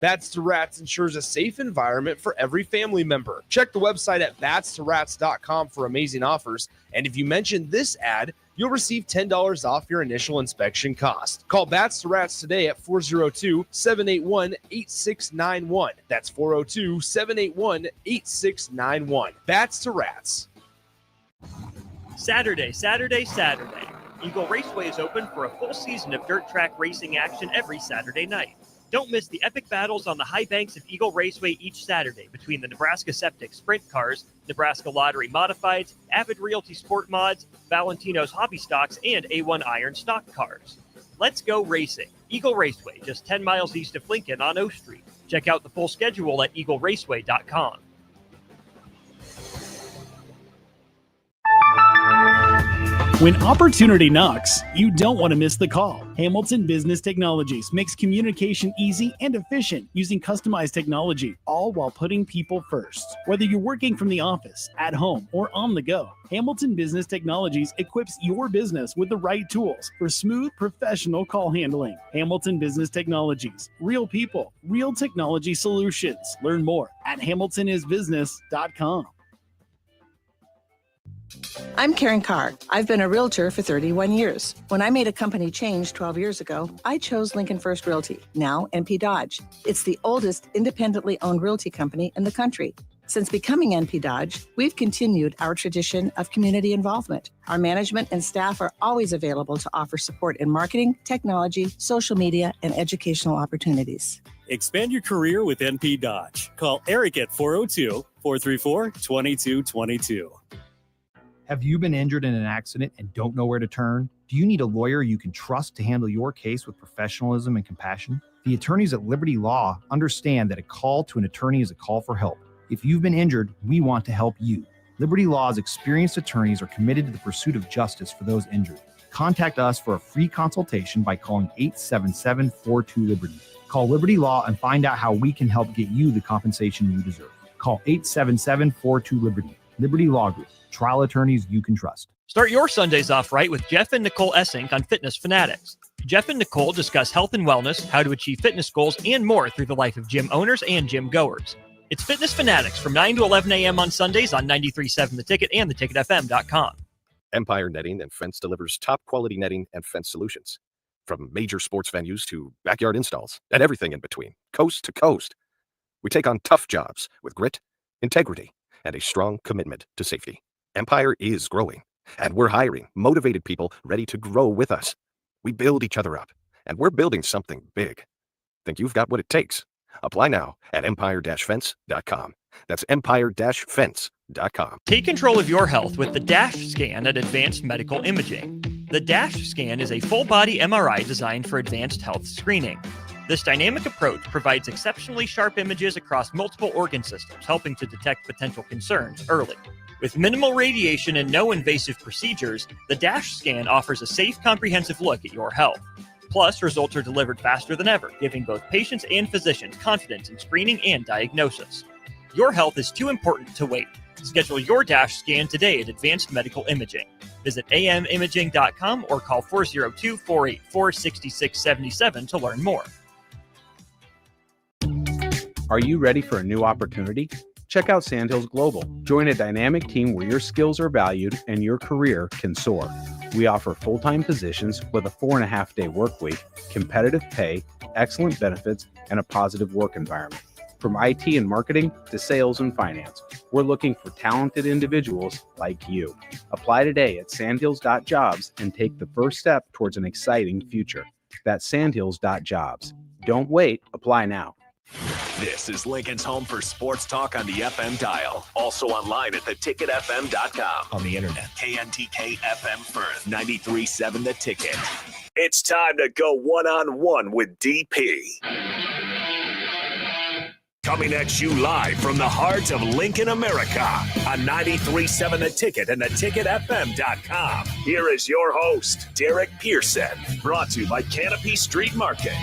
Bats to Rats ensures a safe environment for every family member. Check the website at batstoRats.com for amazing offers. And if you mention this ad, you'll receive $10 off your initial inspection cost. Call Bats to Rats today at 402-781-8691. That's 402-781-8691. Bats to Rats. Saturday. Eagle Raceway is open for a full season of dirt track racing action every Saturday night. Don't miss the epic battles on the high banks of Eagle Raceway each Saturday between the Nebraska Septic Sprint Cars, Nebraska Lottery Modifieds, Avid Realty Sport Mods, Valentino's Hobby Stocks, and A1 Iron Stock Cars. Let's go racing. Eagle Raceway, just 10 miles east of Lincoln on O Street. Check out the full schedule at eagleraceway.com. When opportunity knocks, you don't want to miss the call. Hamilton Business Technologies makes communication easy and efficient using customized technology, all while putting people first. Whether you're working from the office, at home, or on the go, Hamilton Business Technologies equips your business with the right tools for smooth, professional call handling. Hamilton Business Technologies. Real people, real technology solutions. Learn more at hamiltonisbusiness.com. I'm Karen Carr. I've been a realtor for 31 years. When I made a company change 12 years ago, I chose Lincoln First Realty, now NP Dodge. It's the oldest independently owned realty company in the country. Since becoming NP Dodge, we've continued our tradition of community involvement. Our management and staff are always available to offer support in marketing, technology, social media, and educational opportunities. Expand your career with NP Dodge. Call Eric at 402-434-2222. Have you been injured in an accident and don't know where to turn? Do you need a lawyer you can trust to handle your case with professionalism and compassion? The attorneys at Liberty Law understand that a call to an attorney is a call for help. If you've been injured, we want to help you. Liberty Law's experienced attorneys are committed to the pursuit of justice for those injured. Contact us for a free consultation by calling 877-42-LIBERTY. Call Liberty Law and find out how we can help get you the compensation you deserve. Call 877-42-LIBERTY. Liberty Law Group. Trial attorneys you can trust. Start your Sundays off right with Jeff and Nicole Essink on Fitness Fanatics. Jeff and Nicole discuss health and wellness, how to achieve fitness goals, and more through the life of gym owners and gym goers. It's Fitness Fanatics from 9 to 11 a.m. on Sundays on 93.7 The Ticket and theticketfm.com. Empire Netting and Fence delivers top-quality netting and fence solutions. From major sports venues to backyard installs and everything in between, coast to coast. We take on tough jobs with grit, integrity, and a strong commitment to safety. Empire is growing, and we're hiring motivated people ready to grow with us. We build each other up, and we're building something big. Think you've got what it takes? Apply now at empire-fence.com. That's empire-fence.com. Take control of your health with the DASH scan at Advanced Medical Imaging. The DASH scan is a full-body MRI designed for advanced health screening. This dynamic approach provides exceptionally sharp images across multiple organ systems, helping to detect potential concerns early. With minimal radiation and no invasive procedures, the DASH scan offers a safe, comprehensive look at your health. Plus, results are delivered faster than ever, giving both patients and physicians confidence in screening and diagnosis. Your health is too important to wait. Schedule your DASH scan today at Advanced Medical Imaging. Visit amimaging.com or call 402-484-6677 to learn more. Are you ready for a new opportunity? Check out Sandhills Global. Join a dynamic team where your skills are valued and your career can soar. We offer full-time positions with a 4.5-day work week, competitive pay, excellent benefits, and a positive work environment. From IT and marketing to sales and finance, we're looking for talented individuals like you. Apply today at sandhills.jobs and take the first step towards an exciting future. That's sandhills.jobs. Don't wait. Apply now. This is Lincoln's home for sports talk on the FM dial. Also online at theticketfm.com. On the internet. KNTK FM Firth, 93.7 The Ticket. It's time to go one-on-one with DP. Coming at you live from the heart of Lincoln, America on 93.7 The Ticket and theticketfm.com. Here is your host, Derek Pearson. Brought to you by Canopy Street Market.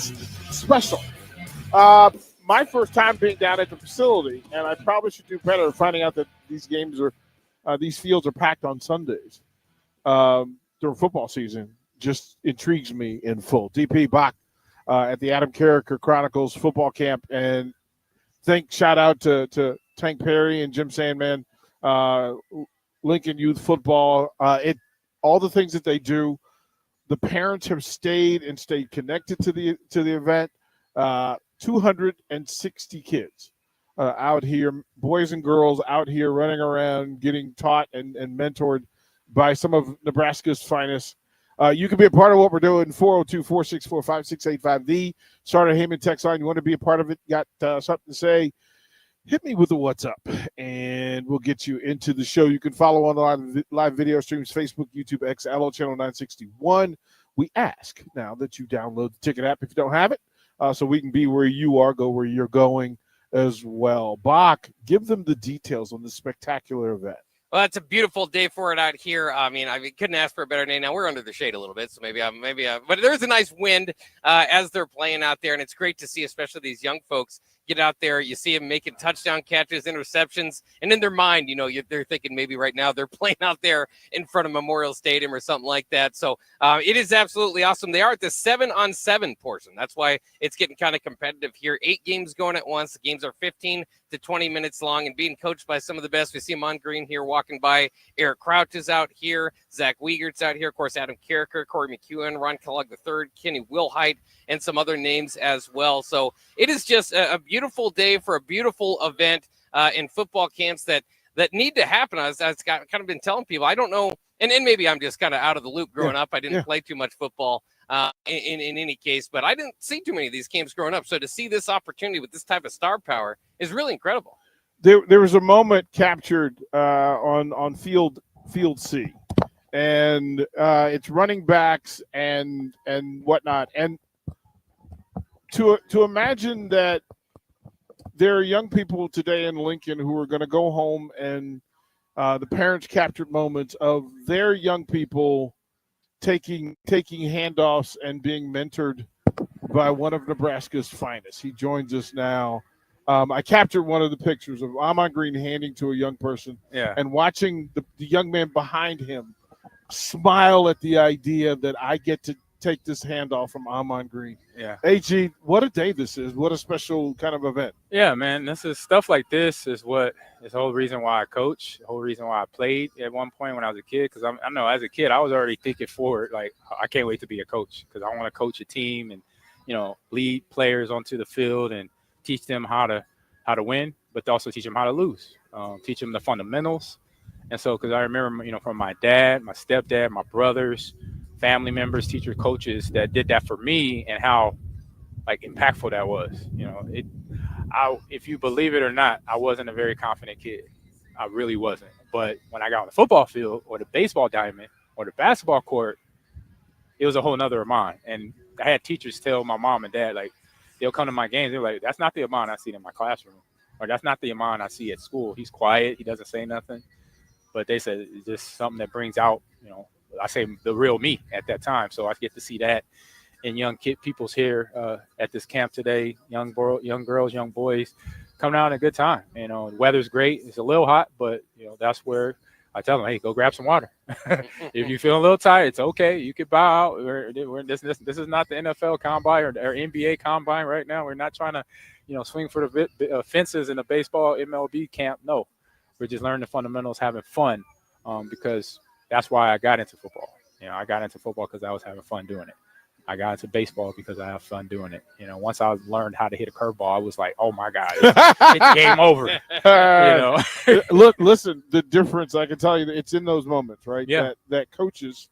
it's special. My first time being down at the facility, and I probably should do better finding out that these fields are packed on Sundays during football season. Just intrigues me in full. DP Bach at the Adam Carriker Chronicles football camp, and shout out to Tank Perry and Jim Sandman, Lincoln Youth Football. All the things that they do. The parents have stayed connected to the event. 260 kids out here, boys and girls out here running around, getting taught and mentored by some of Nebraska's finest. You can be a part of what we're doing, 402-464-5685, the Starter Heyman text line. You want to be a part of it, got something to say, hit me with a what's up, and we'll get you into the show. You can follow on the live video streams, Facebook, YouTube, X, Allo Channel 961. We ask now that you download the Ticket app if you don't have it, so we can be where you are, go where you're going as well. Bach, give them the details on this spectacular event. Well, it's a beautiful day for it out here. I mean, I couldn't ask for a better day. Now we're under the shade a little bit, so but there's a nice wind as they're playing out there, and it's great to see, especially these young folks get out there. You see them making touchdown catches, interceptions, and in their mind, they're thinking maybe right now they're playing out there in front of Memorial Stadium or something like that. So it is absolutely awesome. They are at the 7-on-7 portion. That's why it's getting kind of competitive here. 8 games going at once. The games are 15 to 20 minutes long and being coached by some of the best. We see them on green here walking by. Eric Crouch is out here. Zach Wiegert's out here. Of course, Adam Carriker, Corey McEwen, Ron Kellogg III, Kenny Wilhite, and some other names as well. So it is just a beautiful day for a beautiful event in football camps that need to happen. I've kind of been telling people, I don't know, and maybe I'm just kind of out of the loop growing up. I didn't play too much football in any case, but I didn't see too many of these camps growing up. So to see this opportunity with this type of star power is really incredible. There was a moment captured on field C, and it's running backs and whatnot, and to imagine that there are young people today in Lincoln who are going to go home, and the parents captured moments of their young people taking handoffs and being mentored by one of Nebraska's finest. He joins us now. I captured one of the pictures of Amon Green handing to a young person, and watching the young man behind him smile at the idea that I get to take this handoff from Amon Green. Yeah. AG, what a day this is. What a special kind of event. Yeah, man. This is stuff like this is the whole reason why I coach, the whole reason why I played at one point when I was a kid. Because I know as a kid, I was already thinking forward. Like, I can't wait to be a coach because I want to coach a team and, lead players onto the field and teach them how to win, but also teach them how to lose, teach them the fundamentals. And so, because I remember, from my dad, my stepdad, my brothers, family members, teachers, coaches that did that for me, and how impactful that was. If you believe it or not, I wasn't a very confident kid. I really wasn't. But when I got on the football field or the baseball diamond or the basketball court, it was a whole nother Amon. And I had teachers tell my mom and dad, they'll come to my games, they're like, that's not the Amon I see in my classroom, or that's not the Amon I see at school. He's quiet, he doesn't say nothing. But they said it's just something that brings out, I say the real me at that time. So I get to see that in young people's here at this camp today. Young girls, young boys coming out in a good time. The weather's great. It's a little hot, but that's where I tell them, hey, go grab some water. If you feel a little tired, it's okay. You can bow out. This is not the NFL combine or NBA combine right now. We're not trying to, swing for the fences in a baseball MLB camp. No, we're just learning the fundamentals, having fun, because that's why I got into football. I got into football because I was having fun doing it. I got into baseball because I have fun doing it. Once I learned how to hit a curveball, I was like, oh my God, it's game over. Look, listen, the difference, I can tell you, it's in those moments, right? Yeah. That coaches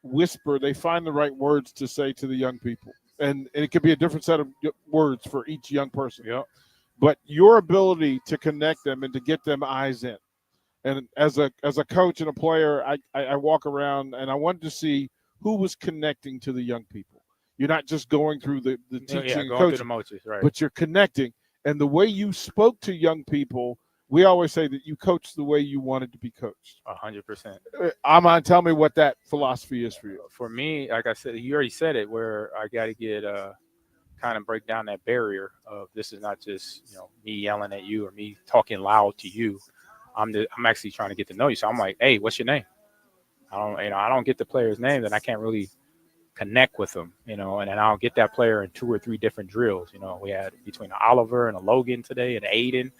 whisper, they find the right words to say to the young people. And it could be a different set of words for each young person. Yeah. But your ability to connect them and to get them eyes in. And as a coach and a player, I walk around and I wanted to see who was connecting to the young people. You're not just going through the teaching and coaching, through the motions, right? but you're connecting. And the way you spoke to young people, we always say that you coached the way you wanted to be coached. 100%. Amon, tell me what that philosophy is for you. For me, like I said, you already said it, where I got to get kind of break down that barrier of this is not just, me yelling at you or me talking loud to you. I'm actually trying to get to know you. So I'm like, hey, what's your name? I don't get the player's name, then I can't really connect with them, and then I'll get that player in 2 or 3 different drills. We had between Oliver and a Logan today, and Aiden,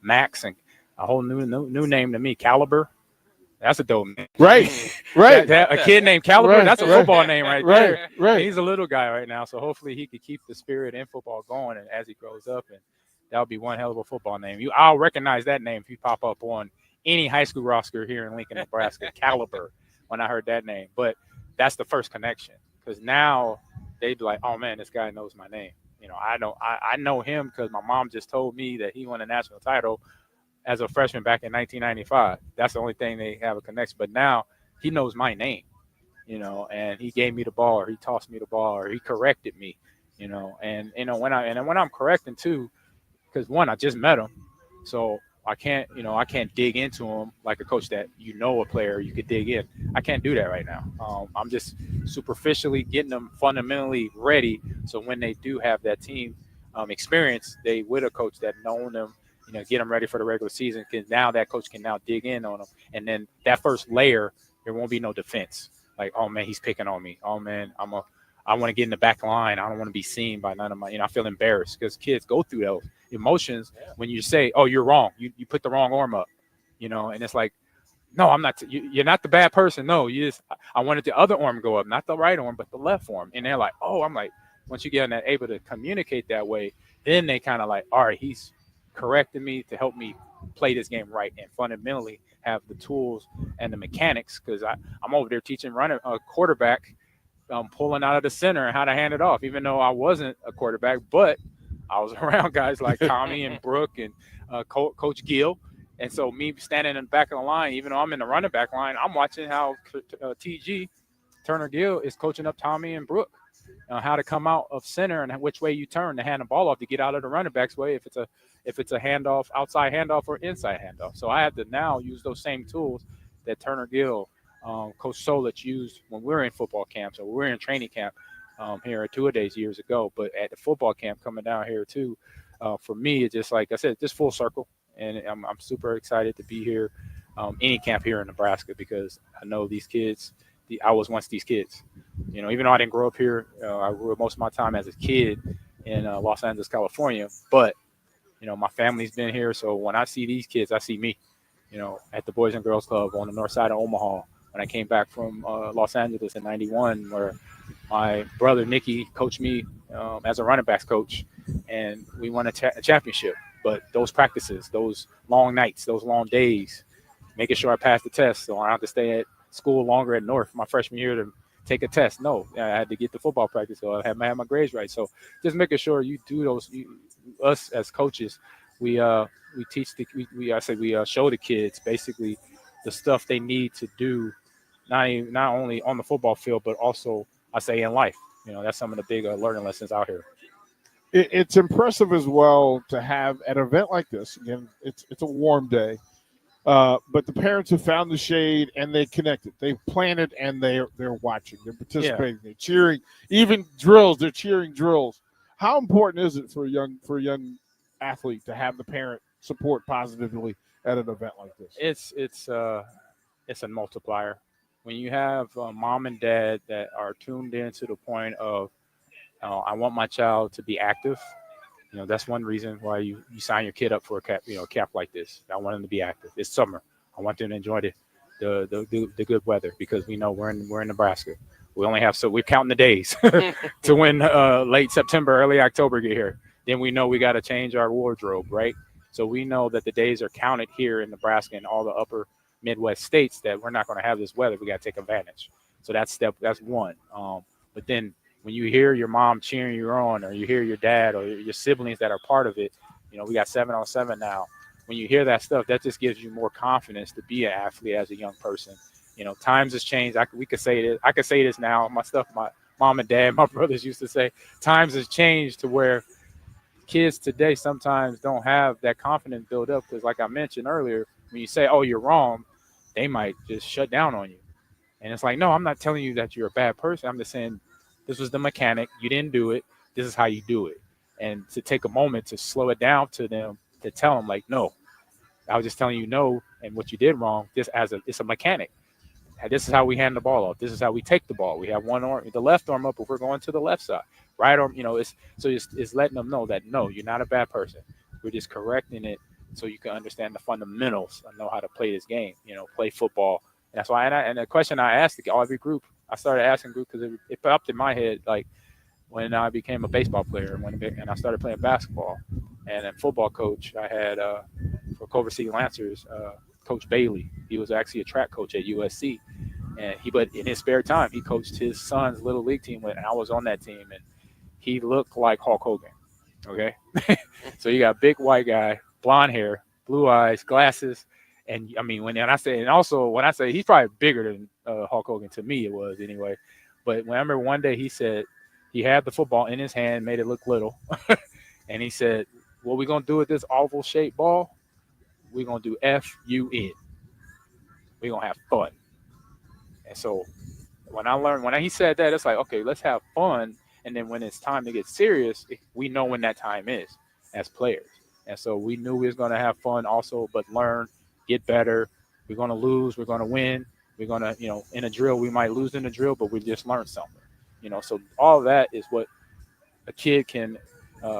Max, and a whole new name to me, Caliber. That's a dope name. Right. A kid named Caliber, that's a football name right there. Right. He's a little guy right now, so hopefully he could keep the spirit in football going, and as he grows up, and that'll be one hell of a football name. I'll recognize that name if you pop up on any high school roster here in Lincoln, Nebraska. Caliber, when I heard that name. But that's the first connection, because now they'd be like, oh man, this guy knows my name. I know him because my mom just told me that he won a national title as a freshman back in 1995. That's the only thing they have a connection. But now he knows my name, and he gave me the ball, or he tossed me the ball, or he corrected me, and when I'm correcting too, because one, I just met him, so I can't dig into him like a coach that a player you could dig in. I can't do that right now. I'm just superficially getting them fundamentally ready, so when they do have that team experience, they with a coach that known them, get them ready for the regular season, because now that coach can now dig in on them. And then that first layer, there won't be no defense. Like, oh, man, he's picking on me. Oh, man, I want to get in the back line. I don't want to be seen by none of my, I feel embarrassed, because kids go through those emotions when you say, oh, you're wrong. You put the wrong arm up, and it's like, no, I'm not. You're not the bad person. No, I wanted the other arm go up, not the right arm, but the left arm. And they're like, oh, I'm like, once you get able to communicate that way, then they kind of like, all right, he's correcting me to help me play this game right and fundamentally have the tools and the mechanics, because I'm over there teaching running a quarterback, pulling out of the center and how to hand it off, even though I wasn't a quarterback, but I was around guys like Tommy and Brooke and Coach Gill. And so me standing in the back of the line, even though I'm in the running back line, I'm watching how TG, Turner Gill, is coaching up Tommy and Brooke, how to come out of center and which way you turn to hand the ball off to get out of the running back's way if it's a handoff, outside handoff or inside handoff. So I have to now use those same tools that Turner Gill, Coach Solich used when we were in football camps, or we were in training camp here at two-a-days years ago. But at the football camp coming down here too, for me, it's just like I said, just full circle. And I'm super excited to be here, any camp here in Nebraska, because I know these kids. I was once these kids. Even though I didn't grow up here, I grew up most of my time as a kid in Los Angeles, California. But my family's been here, so when I see these kids, I see me. At the Boys and Girls Club on the north side of Omaha. When I came back from Los Angeles in '91, where my brother Nicky coached me as a running backs coach, and we won a championship. But those practices, those long nights, those long days, making sure I passed the test, so I don't have to stay at school longer at North my freshman year to take a test. No, I had to get the football practice, so I had my grades right. So just making sure you do those. Us as coaches, we teach we show the kids basically the stuff they need to do, not only on the football field, but also I say in life. That's some of the big learning lessons out here. It's impressive as well to have an event like this. Again, it's a warm day, but the parents have found the shade and they connected. They've planted and they're watching. They're participating. They're cheering. Even drills. They're cheering drills. How important is it for a young athlete to have the parent support positively at an event like this? It's a multiplier. When you have mom and dad that are tuned in to the point of, I want my child to be active. That's one reason why you sign your kid up for a camp like this. I want them to be active. It's summer. I want them to enjoy the good weather, because we know we're in Nebraska. We only have, so we're counting the days to when late September, early October get here. Then we know we got to change our wardrobe, right? So we know that the days are counted here in Nebraska and all the upper Midwest states, that we're not going to have this weather. We got to take advantage. So that's one. But then when you hear your mom cheering you on, or you hear your dad or your siblings that are part of it, we got 7-on-7 now. When you hear that stuff, that just gives you more confidence to be an athlete as a young person. Times has changed. We could say this. I could say this now. My mom and dad, my brothers used to say, times has changed to where kids today sometimes don't have that confidence build up, because like I mentioned earlier, when you say, oh, you're wrong, they might just shut down on you. And it's like, no, I'm not telling you that you're a bad person. I'm just saying this was the mechanic. You didn't do it. This is how you do it. And to take a moment to slow it down to them, to tell them like, no, I was just telling you no, and what you did wrong. It's a mechanic. This is how we hand the ball off. This is how we take the ball. We have one arm, the left arm up if we're going to the left side. Right arm, it's letting them know that no, you're not a bad person. We're just correcting it so you can understand the fundamentals and know how to play this game. Play football. And that's why. And the question I asked every group, I started asking group because it popped in my head like when I became a baseball player and I started playing basketball. And a football coach I had for Culver City Lancers, Coach Bailey. He was actually a track coach at USC, but in his spare time, he coached his son's little league team, and I was on that team, and he looked like Hulk Hogan. Okay, so you got a big white guy, blonde hair, blue eyes, glasses, and I mean when I say he's probably bigger than Hulk Hogan to me, it was anyway. But when I remember one day he said he had the football in his hand, made it look little, and he said, "What we gonna do with this oval shaped ball? We're going to do F-U-N. We're going to have fun." And so when he said that, it's like, okay, let's have fun. And then when it's time to get serious, we know when that time is as players. And so we knew we was going to have fun also, but learn, get better. We're going to lose. We're going to win. We're going to, in a drill, we might lose in a drill, but we just learned something. So all of that is what a kid can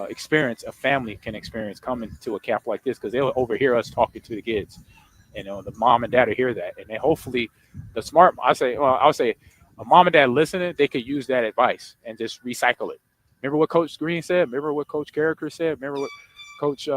experience, a family can experience coming to a camp like this, because they'll overhear us talking to the kids. The mom and dad will hear that, and then hopefully I would say a mom and dad listening, they could use that advice and just recycle it. Remember what Coach Green said? Remember what Coach Carriker said? Remember what Coach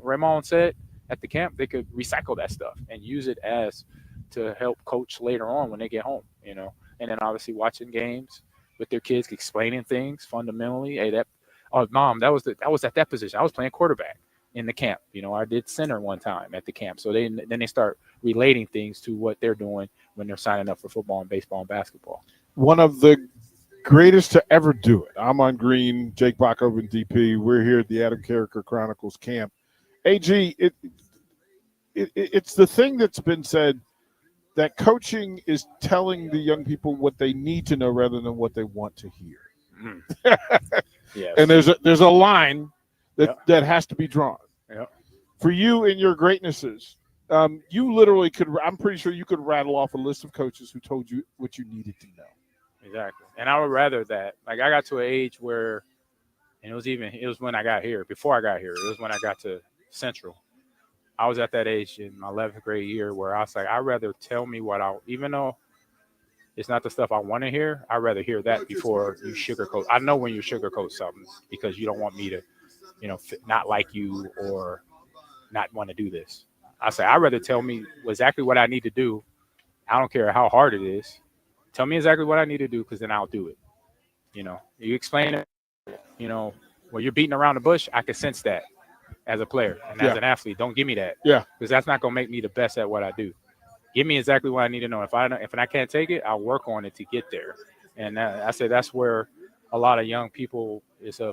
Raymond said at the camp? They could recycle that stuff and use it to help coach later on when they get home. And then obviously watching games with their kids, explaining things fundamentally. Hey, mom, that was at that position. I was playing quarterback in the camp. I did center one time at the camp. So then they start relating things to what they're doing when they're signing up for football and baseball and basketball. One of the greatest to ever do it. I'm on green, Jake Bachhoven, DP. We're here at the Adam Carriker Chronicles camp. AG, it's the thing that's been said that coaching is telling the young people what they need to know rather than what they want to hear. Yes. And there's a line that has to be drawn. Yeah. For you and your greatnesses, you literally could. I'm pretty sure you could rattle off a list of coaches who told you what you needed to know. Exactly. And I would rather that. Like I got to an age where, and it was when I got here. Before I got here, it was when I got to Central. I was at that age in my 11th grade year where I was like, I'd rather tell me even though it's not the stuff I want to hear, I'd rather hear that before you sugarcoat. I know when you sugarcoat something because you don't want me to, not like you or not want to do this. I say, I'd rather tell me exactly what I need to do. I don't care how hard it is. Tell me exactly what I need to do, because then I'll do it. You explain it, when you're beating around the bush, I can sense that. As a player and as an athlete, don't give me that. Yeah, because that's not gonna make me the best at what I do. Give me exactly what I need to know. If I can't take it, I'll work on it to get there. And I say that's where a lot of young people it's a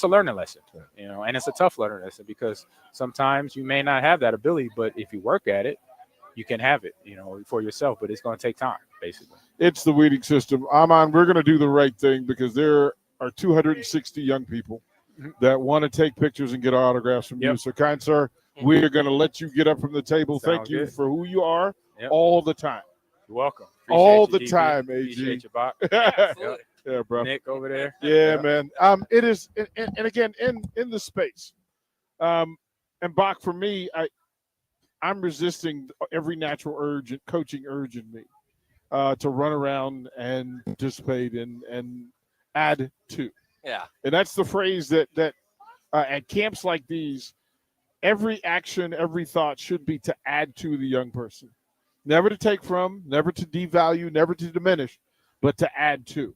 learning lesson. And it's a tough learning lesson because sometimes you may not have that ability, but if you work at it, you can have it, for yourself. But it's going to take time, basically. It's the weeding system. Amon, we're going to do the right thing because there are 260 young people that want to take pictures and get autographs from you. So, kind sir, we are going to let you get up from the table. Thank you for who you are all the time. You're welcome. All the time, AG. Appreciate you, Bach. Yeah, bro. Nick over there. Yeah, man. It is, and again, in the space. And Bach, for me, I'm resisting every natural urge, coaching urge in me to run around and participate and add to. Yeah. And that's the phrase that at camps like these, every action, every thought should be to add to the young person. Never to take from, never to devalue, never to diminish, but to add to.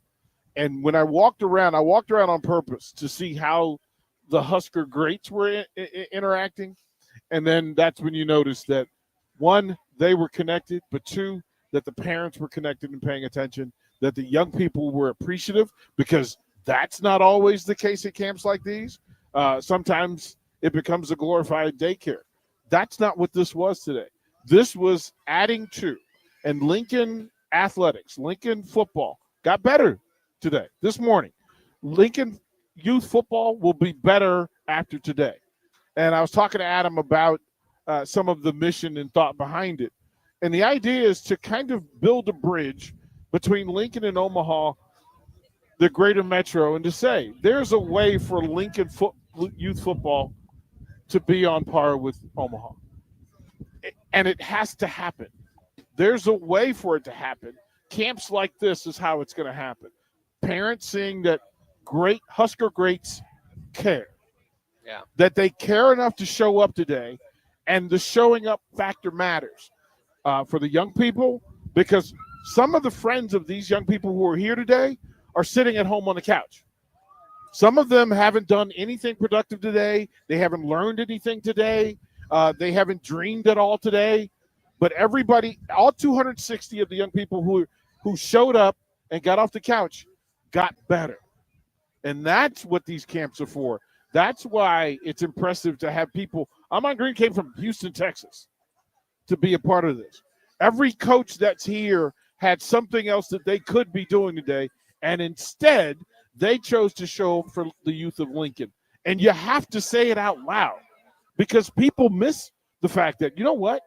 And when I walked around on purpose to see how the Husker greats were interacting. And then that's when you notice that, one, they were connected, but two, that the parents were connected and paying attention, that the young people were appreciative, because that's not always the case at camps like these. Sometimes it becomes a glorified daycare. That's not what this was today. This was adding to. And Lincoln athletics, Lincoln football got better today, this morning. Lincoln youth football will be better after today. And I was talking to Adam about some of the mission and thought behind it. And the idea is to kind of build a bridge between Lincoln and Omaha, the greater metro, and to say there's a way for Lincoln youth football to be on par with Omaha. And it has to happen. There's a way for it to happen. Camps like this is how it's going to happen. Parents seeing that Husker greats care. Yeah. That they care enough to show up today, and the showing up factor matters for the young people, because some of the friends of these young people who are here today are sitting at home on the couch. Some of them haven't done anything productive today. They haven't learned anything today. They haven't dreamed at all today. But everybody, all 260 of the young people who showed up and got off the couch got better. And that's what these camps are for. That's why it's impressive to have people. Amon Green came from Houston, Texas, to be a part of this. Every coach that's here had something else that they could be doing today, and instead they chose to show up for the youth of Lincoln. And you have to say it out loud, because people miss the fact that, you know what?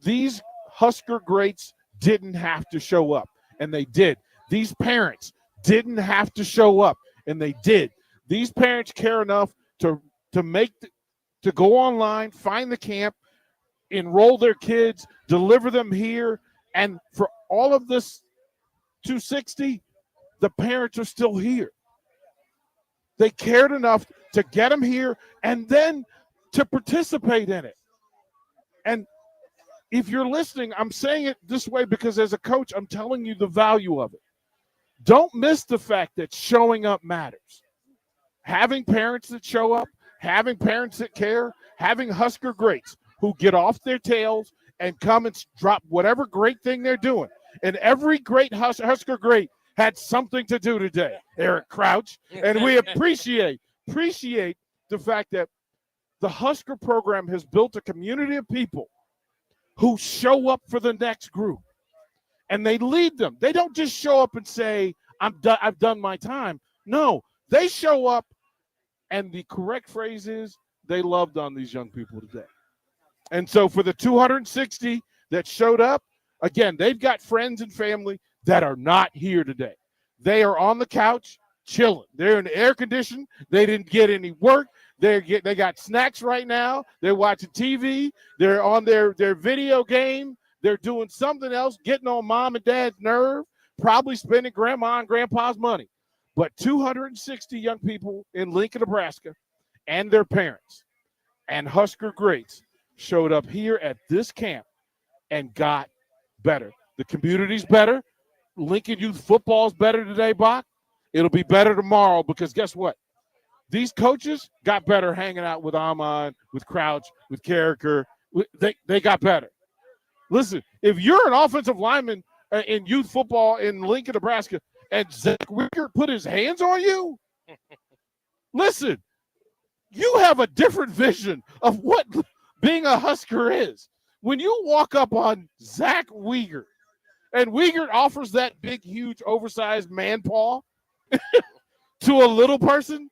These Husker greats didn't have to show up, and they did. These parents didn't have to show up, and they did. These parents care enough to go online, find the camp, enroll their kids, deliver them here, and for all of this 260, the parents are still here. They cared enough to get them here and then to participate in it. And if you're listening, I'm saying it this way because as a coach, I'm telling you the value of it. Don't miss the fact that showing up matters. Having parents that show up, having parents that care, having Husker greats who get off their tails and come and drop whatever great thing they're doing. And every great Husker great had something to do today, Eric Crouch. And we appreciate the fact that the Husker program has built a community of people who show up for the next group. And they lead them. They don't just show up and say, I've done my time. No, they show up, and the correct phrase is they loved on these young people today. And so for the 260 that showed up, again, they've got friends and family that are not here today. They are on the couch chilling. They're in the air conditioning. They didn't get any work. They got snacks right now. They're watching TV. They're on their video game. They're doing something else, getting on mom and dad's nerve, probably spending grandma and grandpa's money. But 260 young people in Lincoln, Nebraska, and their parents and Husker greats showed up here at this camp and got better. The community's better. Lincoln youth football is better today, Bach. It'll be better tomorrow because guess what? These coaches got better hanging out with Amon, with Crouch, with Carriker. They got better. Listen, if you're an offensive lineman in youth football in Lincoln, Nebraska, and Zach Wicker put his hands on you, listen, you have a different vision of what being a Husker is. When you walk up on Zach Wiegert, and Wiegert offers that big, huge, oversized man paw to a little person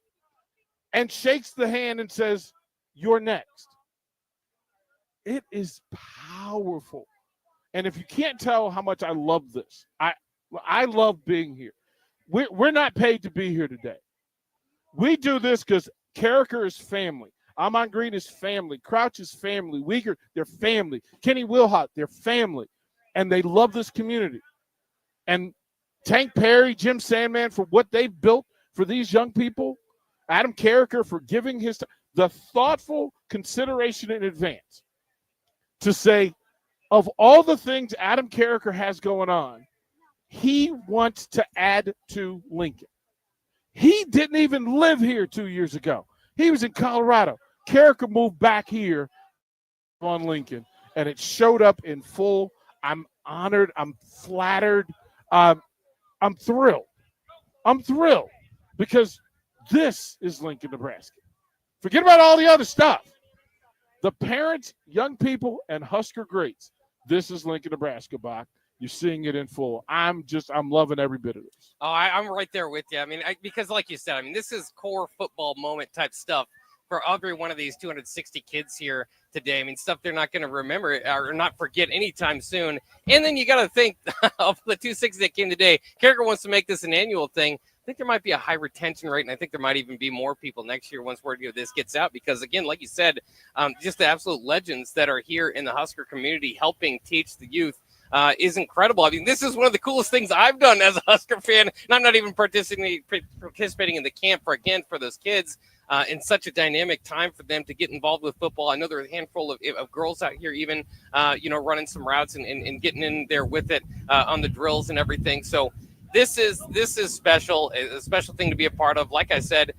and shakes the hand and says, "You're next." It is powerful. And if you can't tell how much I love this, I love being here. We're not paid to be here today. We do this because Carriker is family. Amon Green is family. Crouch is family. Wiegert, they're family. Kenny Wilhott, they're family. And they love this community. And Tank Perry, Jim Sandman, for what they've built for these young people. Adam Carriker for giving the thoughtful consideration in advance to say, of all the things Adam Carriker has going on, he wants to add to Lincoln. He didn't even live here 2 years ago. He was in Colorado. Carriker moved back here on Lincoln, and it showed up in full. I'm honored. I'm flattered. I'm thrilled. I'm thrilled because this is Lincoln, Nebraska. Forget about all the other stuff. The parents, young people, and Husker greats. This is Lincoln, Nebraska, Bach. You're seeing it in full. I'm loving every bit of this. Oh, I'm right there with you. I mean, because like you said, I mean, this is core football moment type stuff for every one of these 260 kids here today. I mean, stuff they're not going to remember or not forget anytime soon. And then you got to think of the 260 that came today. Carriker wants to make this an annual thing. I think there might be a high retention rate, and I think there might even be more people next year once word of this gets out. Because, again, like you said, just the absolute legends that are here in the Husker community helping teach the youth is incredible. I mean, this is one of the coolest things I've done as a Husker fan, and I'm not even participating in the camp for those kids in such a dynamic time for them to get involved with football. I know there are a handful of girls out here even, running some routes and getting in there with it on the drills and everything. So this is special, a special thing to be a part of. Like I said,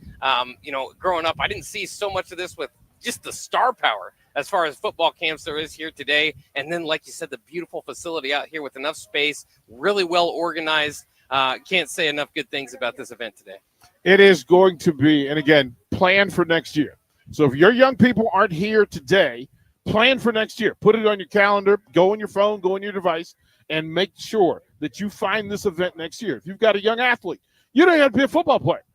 growing up, I didn't see so much of this with just the star power as far as football camps there is here today. And then, like you said, the beautiful facility out here with enough space, really well organized. Can't say enough good things about this event today. It is going to be, and again, plan for next year. So if your young people aren't here today, plan for next year. Put it on your calendar, go on your phone, go on your device, and make sure that you find this event next year. If you've got a young athlete, you don't have to be a football player.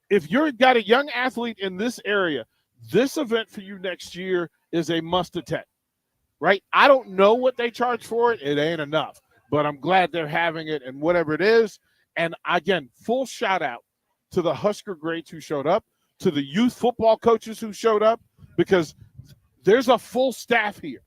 If you've got a young athlete in this area, this event for you next year is a must attend, right? I don't know what they charge for it. It ain't enough, but I'm glad they're having it and whatever it is. And again, full shout out to the Husker greats who showed up, to the youth football coaches who showed up, because there's a full staff here.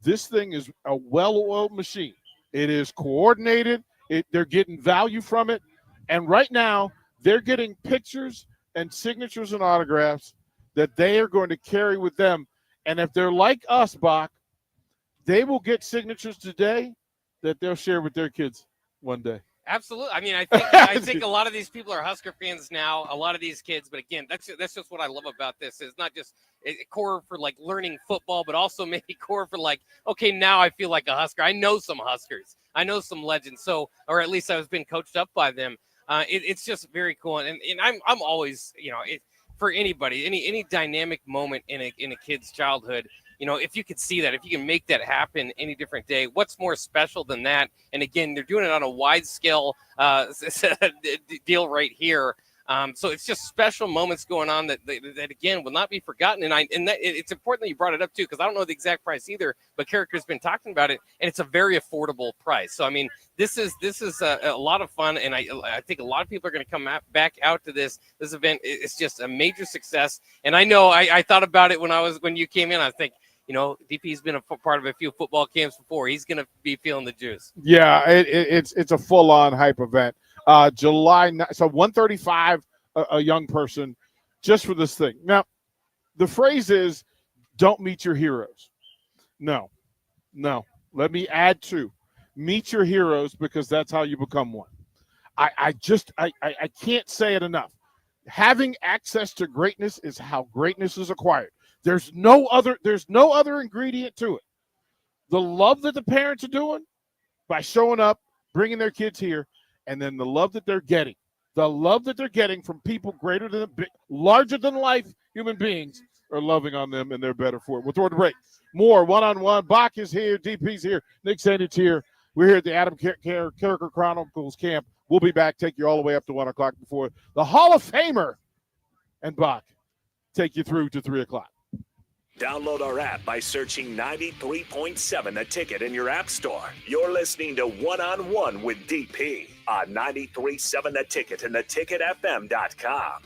This thing is a well-oiled machine. It is coordinated. They're getting value from it. And right now, they're getting pictures and signatures and autographs that they are going to carry with them. And if they're like us, Bach, they will get signatures today that they'll share with their kids one day. Absolutely. I mean, I think a lot of these people are Husker fans now, a lot of these kids. But again, that's just what I love about this. It's not just core for like learning football, but also maybe core for like, okay, now I feel like a Husker. I know some Huskers. I know some legends. So, or at least I was being coached up by them. It's just very cool. And I'm always, for anybody, any dynamic moment in a kid's childhood, if you could see that, if you can make that happen any different day, what's more special than that? And again, they're doing it on a wide scale deal right here. So it's just special moments going on that again will not be forgotten. And it's important that you brought it up too, because I don't know the exact price either, but Carriker's been talking about it, and it's a very affordable price. So I mean, this is a lot of fun, and I think a lot of people are going to come back out to this event. It's just a major success, and I know I thought about it when you came in. I think, DP's been a part of a few football camps before. He's going to be feeling the juice. Yeah, it's a full-on hype event. July, so 135 a young person just for this thing. Now, the phrase is, don't meet your heroes. No. Let me add to, meet your heroes, because that's how you become one. I can't say it enough. Having access to greatness is how greatness is acquired. There's no other ingredient to it. The love that the parents are doing by showing up, bringing their kids here, and then the love that they're getting from people larger than life human beings are loving on them, and they're better for it. We'll throw the break. More one-on-one. Bach is here. DP's here. Nick Sandage here. We're here at the Adam Carriker Chronicles camp. We'll be back, take you all the way up to 1 o'clock before the Hall of Famer and Bach take you through to 3 o'clock. Download our app by searching 93.7 The Ticket in your app store. You're listening to One-on-One with DP on 93.7 The Ticket and theticketfm.com.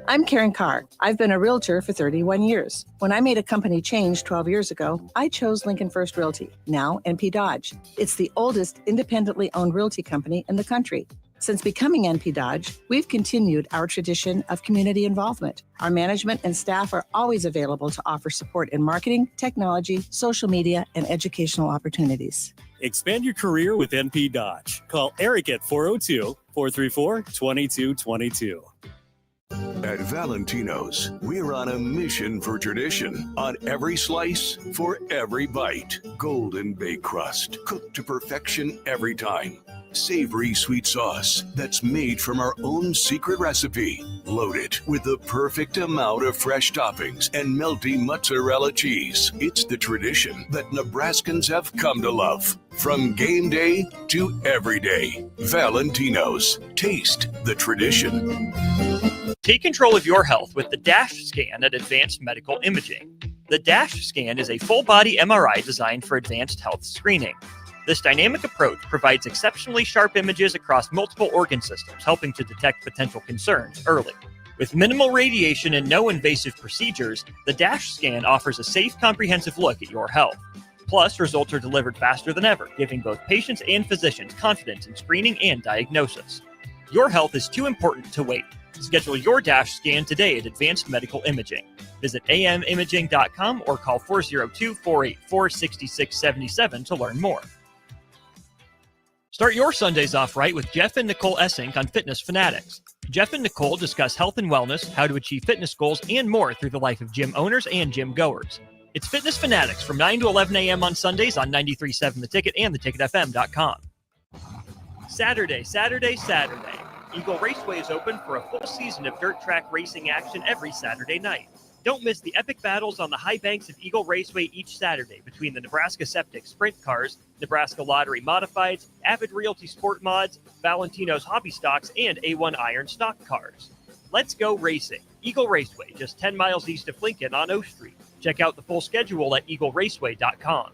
I'm Karen Carr. I've been a realtor for 31 years. When I made a company change 12 years ago, I chose Lincoln First Realty, now NP Dodge. It's the oldest independently owned realty company in the country. Since becoming NP Dodge, we've continued our tradition of community involvement. Our management and staff are always available to offer support in marketing, technology, social media, and educational opportunities. Expand your career with NP Dodge. Call Eric at 402-434-2222. At Valentino's, we're on a mission for tradition. On every slice, for every bite. Golden baked crust, cooked to perfection every time. Savory sweet sauce that's made from our own secret recipe. Loaded with the perfect amount of fresh toppings and melty mozzarella cheese. It's the tradition that Nebraskans have come to love. From game day to every day. Valentino's. Taste the tradition. Take control of your health with the DASH scan at Advanced Medical Imaging. The DASH scan is a full-body MRI designed for advanced health screening. This dynamic approach provides exceptionally sharp images across multiple organ systems, helping to detect potential concerns early. With minimal radiation and no invasive procedures, the DASH scan offers a safe, comprehensive look at your health. Plus, results are delivered faster than ever, giving both patients and physicians confidence in screening and diagnosis. Your health is too important to wait. Schedule your DASH scan today at Advanced Medical Imaging. Visit amimaging.com or call 402-484-6677 to learn more. Start your Sundays off right with Jeff and Nicole Essink on Fitness Fanatics. Jeff and Nicole discuss health and wellness, how to achieve fitness goals, and more through the life of gym owners and gym goers. It's Fitness Fanatics from 9 to 11 a.m. on Sundays on 93.7 The Ticket and theticketfm.com. Saturday. Eagle Raceway is open for a full season of dirt track racing action every Saturday night. Don't miss the epic battles on the high banks of Eagle Raceway each Saturday between the Nebraska Septic Sprint Cars, Nebraska Lottery Modifieds, Avid Realty Sport Mods, Valentino's Hobby Stocks, and A1 Iron Stock Cars. Let's go racing. Eagle Raceway, just 10 miles east of Lincoln on O Street. Check out the full schedule at eagleraceway.com.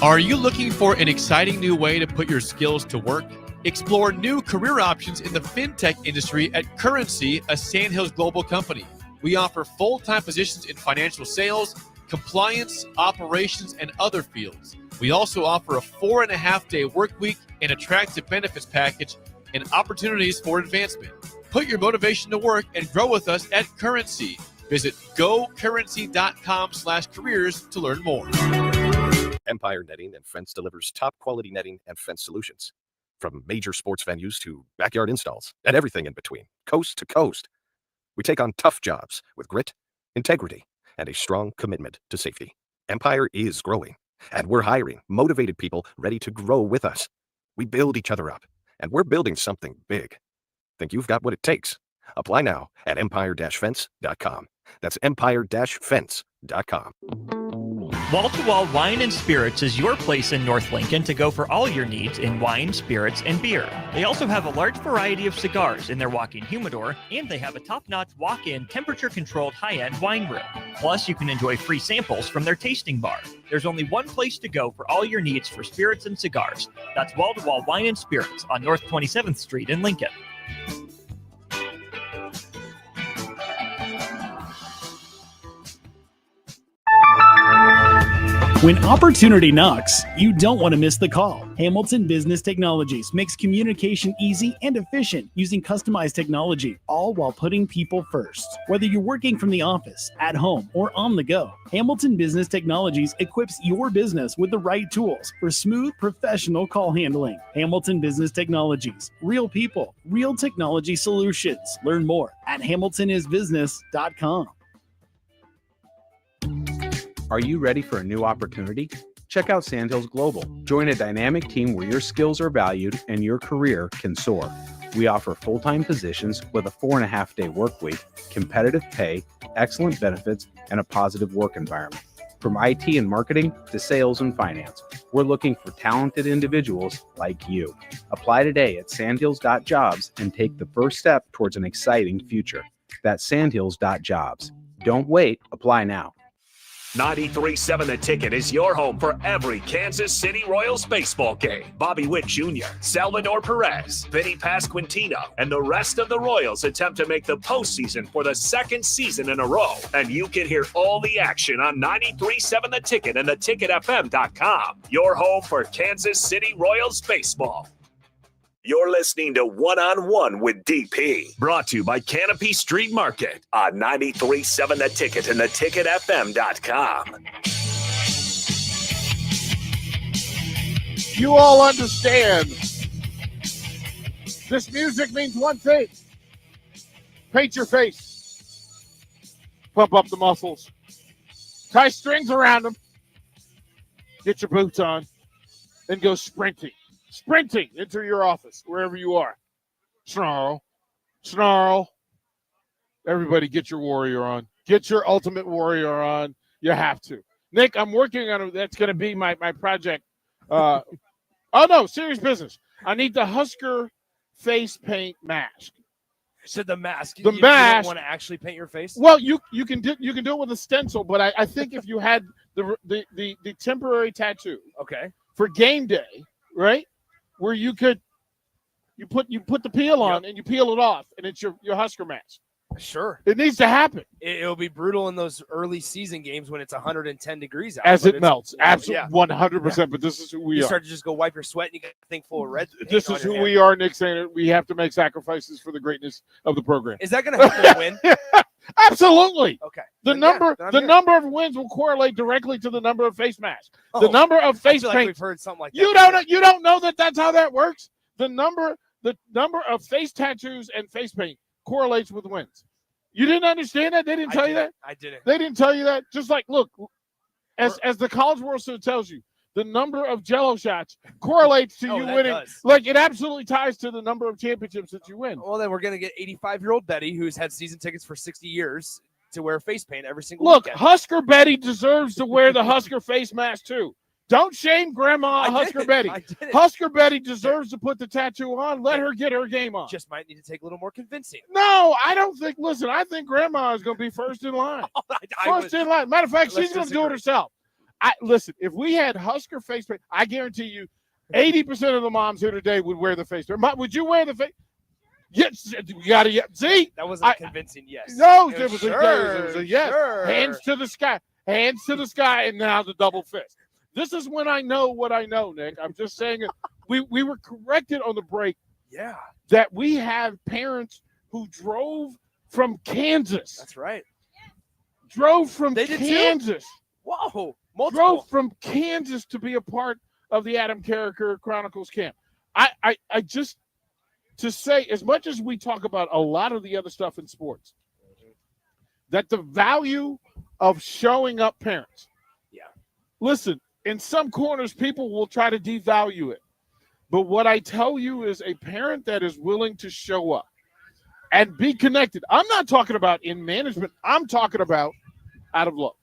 Are you looking for an exciting new way to put your skills to work? Explore new career options in the fintech industry at Currency, a Sandhills Global company. We offer full-time positions in financial sales, compliance, operations, and other fields. We also offer a 4.5-day work week, an attractive benefits package, and opportunities for advancement. Put your motivation to work and grow with us at Currency. Visit gocurrency.com/careers to learn more. Empire Netting and Fence delivers top quality netting and fence solutions. From major sports venues to backyard installs and everything in between, coast to coast. We take on tough jobs with grit, integrity, and a strong commitment to safety. Empire is growing, and we're hiring motivated people ready to grow with us. We build each other up, and we're building something big. Think you've got what it takes? Apply now at empire-fence.com. That's empire-fence.com. Wall-to-Wall Wine and Spirits is your place in North Lincoln to go for all your needs in wine, spirits, and beer. They also have a large variety of cigars in their walk-in humidor, and they have a top-notch walk-in temperature-controlled high-end wine room. Plus, you can enjoy free samples from their tasting bar. There's only one place to go for all your needs for spirits and cigars. That's Wall-to-Wall Wine and Spirits on North 27th Street in Lincoln. When opportunity knocks, you don't want to miss the call. Hamilton Business Technologies makes communication easy and efficient using customized technology, all while putting people first. Whether you're working from the office, at home, or on the go, Hamilton Business Technologies equips your business with the right tools for smooth, professional call handling. Hamilton Business Technologies. Real people, real technology solutions. Learn more at hamiltonisbusiness.com. Are you ready for a new opportunity? Check out Sandhills Global. Join a dynamic team where your skills are valued and your career can soar. We offer full-time positions with a 4.5-day work week, competitive pay, excellent benefits, and a positive work environment. From IT and marketing to sales and finance, we're looking for talented individuals like you. Apply today at sandhills.jobs and take the first step towards an exciting future. That's sandhills.jobs. Don't wait. Apply now. 93.7 The Ticket is your home for every Kansas City Royals baseball game. Bobby Witt Jr., Salvador Perez, Vinny Pasquantino, and the rest of the Royals attempt to make the postseason for the second season in a row. And you can hear all the action on 93.7 The Ticket and theticketfm.com. Your home for Kansas City Royals baseball. You're listening to One-on-One with DP, brought to you by Canopy Street Market on 93.7 The Ticket and theticketfm.com. You all understand this music means one thing. Paint your face. Pump up the muscles. Tie strings around them. get your boots on, and go sprinting into your office, wherever you are. Snarl. Everybody get your warrior on. Get your ultimate warrior on. You have to. Nick, I'm working on it. That's going to be my project. Oh, no, serious business. I need the Husker face paint mask. So the mask. The you mask. don't want to actually paint your face? Well, you can do it with a stencil, but I think if you had the temporary tattoo, okay, for game day, right, where you put the peel on and you peel it off, and it's your Husker mask. Sure, it needs to happen. It'll be brutal in those early season games when it's 110 degrees out. As it melts, absolutely, 100%. But this is who we are. You start to just go wipe your sweat, and you got a thing full of red. This is who we are, Nick. Saying it, we have to make sacrifices for the greatness of the program. Is that going to help them win? Absolutely. Okay. The number of wins will correlate directly to the number of face masks. The number of face paint. Like we've heard something like that. You don't know that's how that works. The number of face tattoos and face paint correlates with wins. You didn't understand that? They didn't tell you that? I didn't. They didn't tell you that? Just like, look, as the College World Series tells you, the number of Jello shots correlates to you winning. Like, it absolutely ties to the number of championships that you win. Well, then we're going to get 85-year-old Betty, who's had season tickets for 60 years, to wear face paint every single weekend. Husker Betty deserves to wear the Husker face mask, too. Don't shame Grandma Husker Betty. Husker Betty deserves to put the tattoo on. Let her get her game on. Just might need to take a little more convincing. No, I don't think. Listen, I think Grandma is going to be first in line. In line. Matter of fact, she's going to do it herself. Listen, if we had Husker face paint, I guarantee you 80% of the moms here today would wear the face paint. Would you wear the face? Yes, you got to see. That wasn't a convincing yes. No, it was a yes. Sure. Hands to the sky. Hands to the sky, and now the double fist. This is when I know what I know, Nick. I'm just saying it. We were corrected on the break. Yeah. That we have parents who drove from Kansas. That's right. Drove from They did Kansas. Whoa. Multiple. Drove from Kansas to be a part of the Adam Carriker Chronicles camp. I just, to say, as much as we talk about a lot of the other stuff in sports, that the value of showing up parents. Yeah. Listen, in some corners, people will try to devalue it. But what I tell you is a parent that is willing to show up and be connected. I'm not talking about in management. I'm talking about out of love.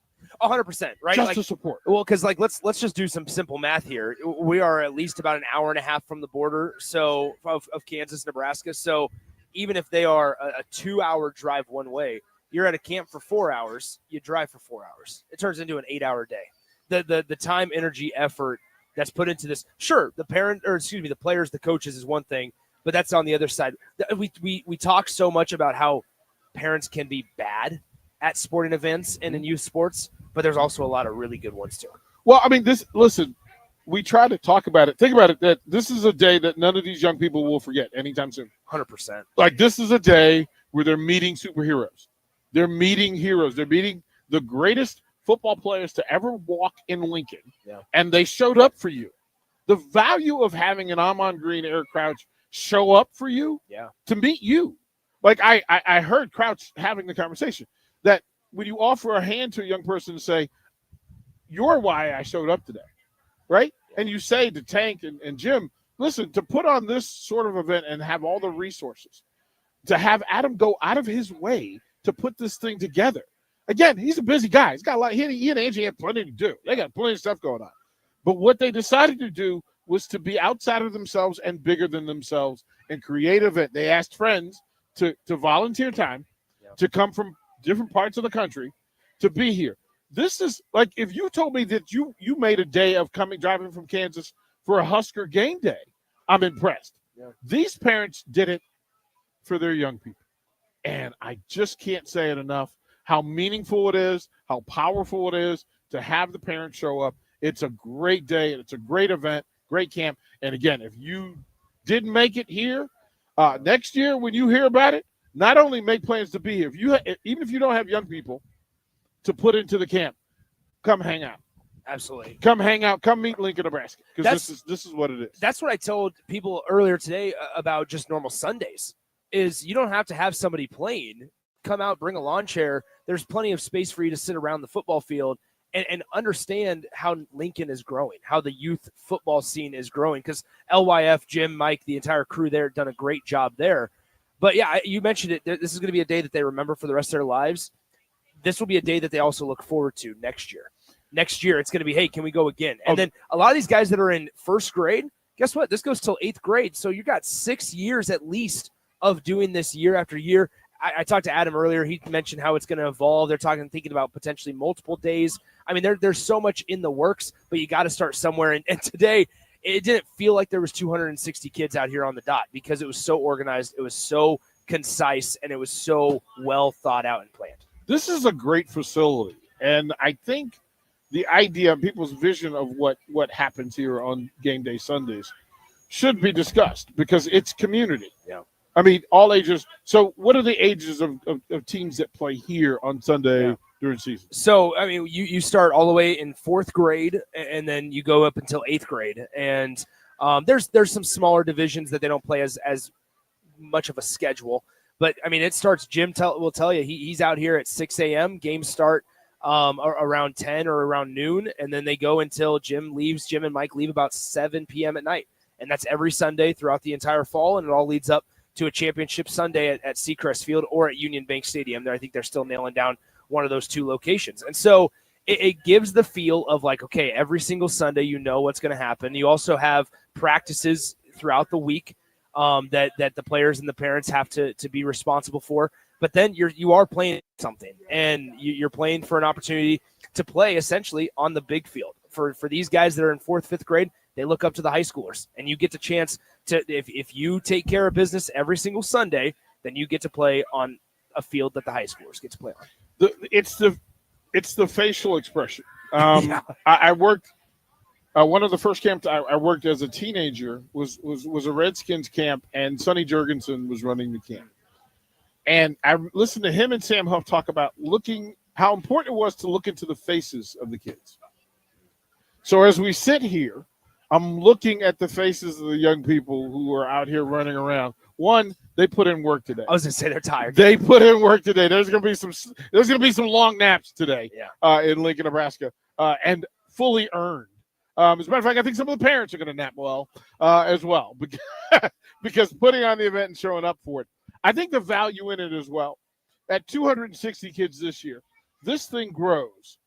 100%, right? Just to support. Well, because let's just do some simple math here. We are at least about an hour and a half from the border, so of Kansas, Nebraska. So even if they are a 2-hour drive one way, you're at a camp for 4 hours. You drive for 4 hours. It turns into an 8-hour day. The time, energy, effort that's put into this. Sure, the players, the coaches is one thing, but that's on the other side. We talk so much about how parents can be bad at sporting events and in youth sports, but there's also a lot of really good ones too. Well, I mean, listen, we try to talk about it. Think about it, that this is a day that none of these young people will forget anytime soon. 100%. Like, this is a day where they're meeting superheroes. They're meeting heroes. They're meeting the greatest football players to ever walk in Lincoln, and they showed up for you. The value of having an Amon Green, Eric Crouch show up for you to meet you. Like, I heard Crouch having the conversation that when you offer a hand to a young person to say, you're why I showed up today, right? And you say to Tank and Jim, listen, to put on this sort of event and have all the resources, to have Adam go out of his way to put this thing together. Again, he's a busy guy. He's got a lot. He and Angie have plenty to do. They got plenty of stuff going on. But what they decided to do was to be outside of themselves and bigger than themselves and create an event. They asked friends to volunteer time, to come from different parts of the country to be here. This is like, if you told me that you made a day of driving from Kansas for a Husker game day, I'm impressed. Yeah. These parents did it for their young people. And I just can't say it enough, how meaningful it is, how powerful it is to have the parents show up. It's a great day. It's a great event, great camp. And again, if you didn't make it here, next year when you hear about it, not only make plans to be here, even if you don't have young people to put into the camp, come hang out. Absolutely. Come hang out. Come meet Lincoln, Nebraska, because this is what it is. That's what I told people earlier today about just normal Sundays, is you don't have to have somebody playing. Come out, bring a lawn chair. There's plenty of space for you to sit around the football field and understand how Lincoln is growing, how the youth football scene is growing, because LYF, Jim, Mike, the entire crew there done a great job there. But yeah, you mentioned it. This is going to be a day that they remember for the rest of their lives. This will be a day that they also look forward to next year. Next year, it's going to be, hey, can we go again? And then a lot of these guys that are in first grade, guess what? This goes till 8th grade. So you got 6 years at least of doing this year after year. I talked to Adam earlier. He mentioned how it's going to evolve. They're thinking about potentially multiple days. I mean, there's so much in the works, but you got to start somewhere. And today, it didn't feel like there was 260 kids out here on the dot because it was so organized, it was so concise, and it was so well thought out and planned. This is a great facility, and I think the idea, people's vision of what happens here on game day Sundays should be discussed because it's community. Yeah. I mean, all ages. So what are the ages of teams that play here on Sunday during season? So, I mean, you start all the way in 4th grade, and then you go up until 8th grade. And there's some smaller divisions that they don't play as much of a schedule. But, I mean, it starts, Jim will tell you, he's out here at 6 a.m. Games start around 10 or around noon, and then they go until Jim and Mike leave about 7 p.m. at night. And that's every Sunday throughout the entire fall, and it all leads up to a championship Sunday at Seacrest Field or at Union Bank Stadium. I think they're still nailing down one of those 2 locations. And so it gives the feel of like, okay, every single Sunday you know what's going to happen. You also have practices throughout the week that the players and the parents have to be responsible for. But then you are playing something, and you're playing for an opportunity to play essentially on the big field. For these guys that are in 4th, 5th grade, they look up to the high schoolers, and you get the chance to, if you take care of business every single Sunday, then you get to play on a field that the high schoolers get to play on. It's the facial expression. I worked one of the first camps I worked as a teenager was a Redskins camp, and Sonny Jurgensen was running the camp. And I listened to him and Sam Huff talk about how important it was to look into the faces of the kids. So as we sit here, I'm looking at the faces of the young people who are out here running around. One, they put in work today. I was going to say they're tired. They put in work today. There's going to be some long naps today in Lincoln, Nebraska, and fully earned. As a matter of fact, I think some of the parents are going to nap well as well because putting on the event and showing up for it. I think the value in it as well. At 260 kids this year, this thing grows,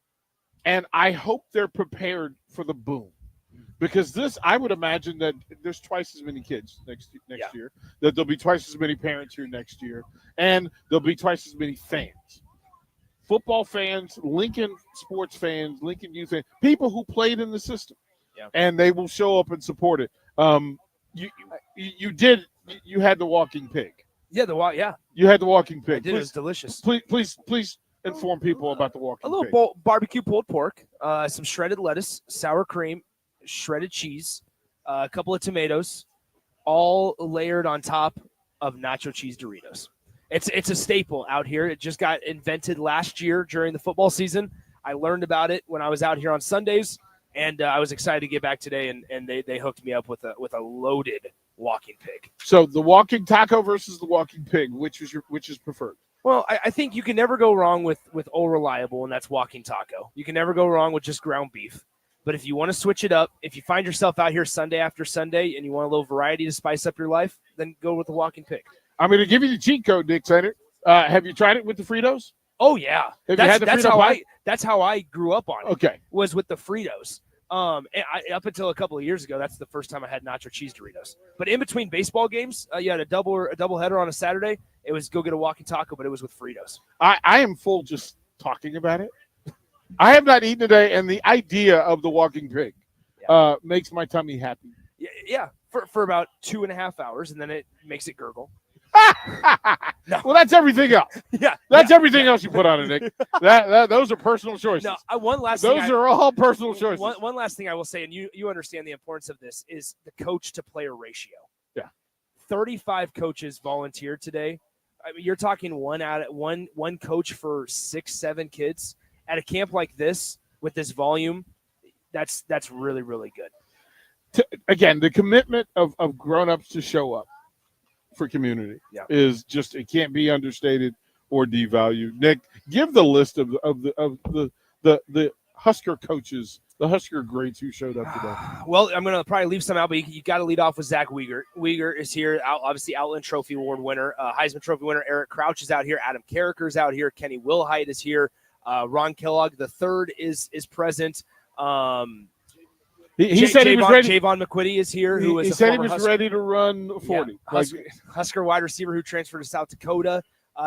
and I hope they're prepared for the boom. Because I would imagine that there's twice as many kids next year, that there'll be twice as many parents here next year, and there'll be twice as many fans. Football fans, Lincoln sports fans, Lincoln youth fans, people who played in the system, and they will show up and support it. You had the walking pig. Yeah, You had the walking pig. It was delicious. Please inform people about the walking pig. A little barbecue pulled pork, some shredded lettuce, sour cream, shredded cheese, a couple of tomatoes, all layered on top of nacho cheese Doritos. It's a staple out here. It just got invented last year during the football season. I learned about it when I was out here on Sundays, and I was excited to get back today, and they hooked me up with a loaded walking pig. So the walking taco versus the walking pig, which is preferred? Well, I think you can never go wrong with Old Reliable, and that's walking taco. You can never go wrong with just ground beef. But if you want to switch it up, if you find yourself out here Sunday after Sunday and you want a little variety to spice up your life, then go with the walking pig. I'm going to give you the cheat code, Nick Senator. Have you tried it with the Fritos? Oh, yeah. Have you had the Frito pie? That's how I grew up on it. Okay. Was with the Fritos. Up until a couple of years ago, that's the first time I had nacho cheese Doritos. But in between baseball games, you had a double header on a Saturday. It was go get a walking taco, but it was with Fritos. I am full just talking about it. I have not eaten today, and the idea of the walking pig makes my tummy happy. Yeah, for about 2.5 hours, and then it makes it gurgle. No. Well, that's everything else. That's everything else you put on it, Nick. Those are personal choices. No, one last. Those are all personal choices. One last thing I will say, and you understand the importance of this, is the coach to player ratio. Yeah, 35 coaches volunteered today. I mean, you're talking one coach for 6-7 kids at a camp like this with this volume. That's really, really good. Again, the commitment of grown-ups to show up for community is just, it can't be understated or devalued. Nick, give the list of the Husker coaches, the Husker greats who showed up today? Well, I'm going to probably leave some out, but you got to lead off with Zach Weger. Weger is here, obviously Outland Trophy Award winner. Heisman Trophy winner Eric Crouch is out here. Adam Carriker is out here. Kenny Wilhite is here. Ron Kellogg the third is present. He said he was ready. Javon McQuitty is here. He said he was ready to run 40. Yeah, Husker wide receiver who transferred to South Dakota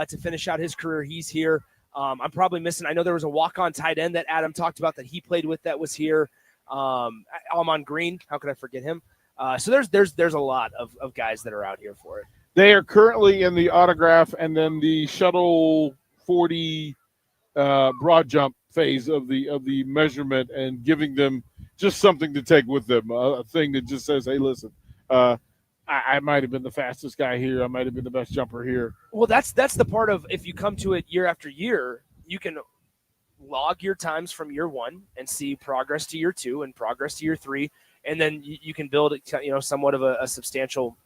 to finish out his career. He's here. I'm probably missing. I know there was a walk-on tight end that Adam talked about that he played with that was here. Almon Green. How could I forget him? So there's a lot of guys that are out here for it. They are currently in the autograph and then the shuttle 40 broad jump phase of the measurement and giving them just something to take with them, a thing that just says, hey, listen, I might have been the fastest guy here. I might have been the best jumper here. Well, that's the part of if you come to it year after year, you can log your times from year one and see progress to year two and progress to year three, and then you can build somewhat of a substantial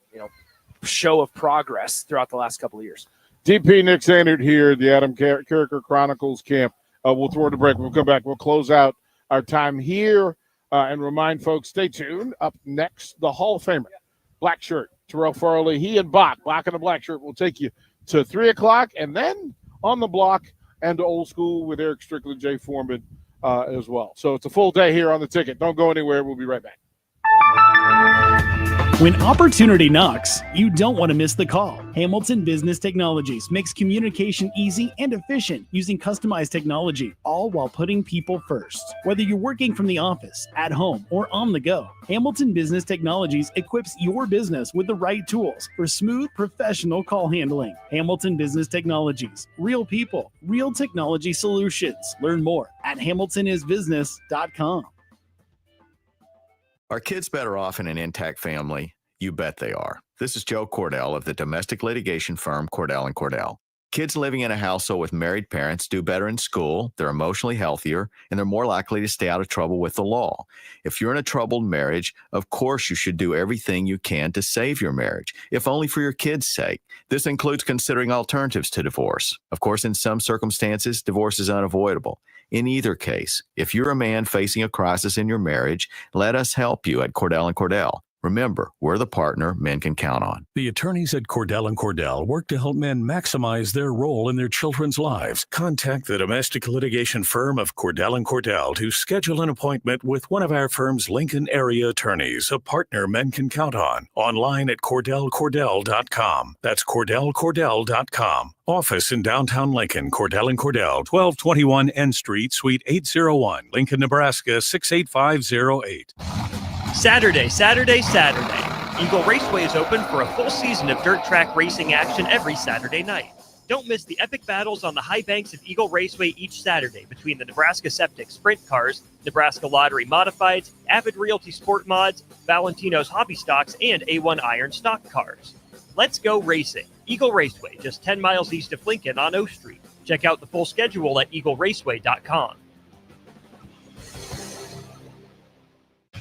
show of progress throughout the last couple of years. DP Nick Sandert here, the Adam Carriker Chronicles camp. We'll throw it a break. We'll come back. We'll close out our time here and remind folks, stay tuned. Up next, the Hall of Famer, black shirt, Terrell Farley. He and Bach in the black shirt will take you to 3 o'clock, and then on the block and to Old School with Eric Strickland, Jay Foreman as well. So it's a full day here on the ticket. Don't go anywhere. We'll be right back. When opportunity knocks, you don't want to miss the call. Hamilton Business Technologies makes communication easy and efficient using customized technology, all while putting people first. Whether you're working from the office, at home, or on the go, Hamilton Business Technologies equips your business with the right tools for smooth, professional call handling. Hamilton Business Technologies. Real people, real technology solutions. Learn more at hamiltonisbusiness.com. Are kids better off in an intact family? You bet they are. This is Joe Cordell of the domestic litigation firm Cordell & Cordell. Kids living in a household with married parents do better in school, they're emotionally healthier, and they're more likely to stay out of trouble with the law. If you're in a troubled marriage, of course you should do everything you can to save your marriage, if only for your kids' sake. This includes considering alternatives to divorce. Of course, in some circumstances, divorce is unavoidable. In either case, if you're a man facing a crisis in your marriage, let us help you at Cordell & Cordell. Remember, we're the partner men can count on. The attorneys at Cordell & Cordell work to help men maximize their role in their children's lives. Contact the domestic litigation firm of Cordell & Cordell to schedule an appointment with one of our firm's Lincoln area attorneys, a partner men can count on. Online at CordellCordell.com. That's CordellCordell.com. Office in downtown Lincoln, Cordell & Cordell, 1221 N Street, Suite 801, Lincoln, Nebraska, 68508. Saturday. Eagle Raceway is open for a full season of dirt track racing action every Saturday night. Don't miss the epic battles on the high banks of Eagle Raceway each Saturday between the Nebraska Septic Sprint Cars, Nebraska Lottery Modifieds, Avid Realty Sport Mods, Valentino's Hobby Stocks, and A1 Iron Stock Cars. Let's go racing. Eagle Raceway, just 10 miles east of Lincoln on O Street. Check out the full schedule at eagleraceway.com.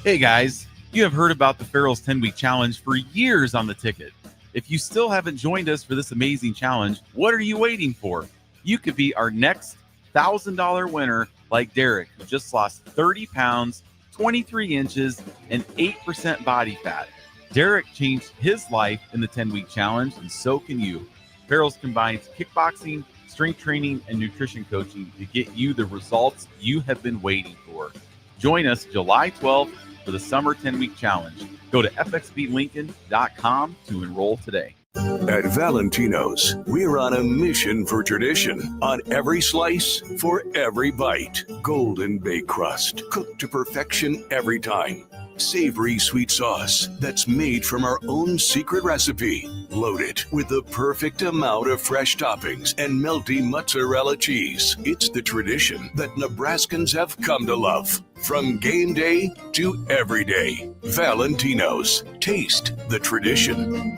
Hey guys, you have heard about the Farrell's 10-week challenge for years on the ticket. If you still haven't joined us for this amazing challenge, what are you waiting for? You could be our next $1,000 winner like Derek, who just lost 30 pounds, 23 inches, and 8% body fat. Derek changed his life in the 10-week challenge, and so can you. Farrell's combines kickboxing, strength training, and nutrition coaching to get you the results you have been waiting for. Join us July 12th for the Summer 10-Week Challenge. Go to fxblincoln.com to enroll today. At Valentino's, we're on a mission for tradition. On every slice, for every bite. Golden baked crust, cooked to perfection every time. Savory sweet sauce that's made from our own secret recipe. Loaded with the perfect amount of fresh toppings and melty mozzarella cheese. It's the tradition that Nebraskans have come to love. From game day to every day. Valentino's. Taste the tradition.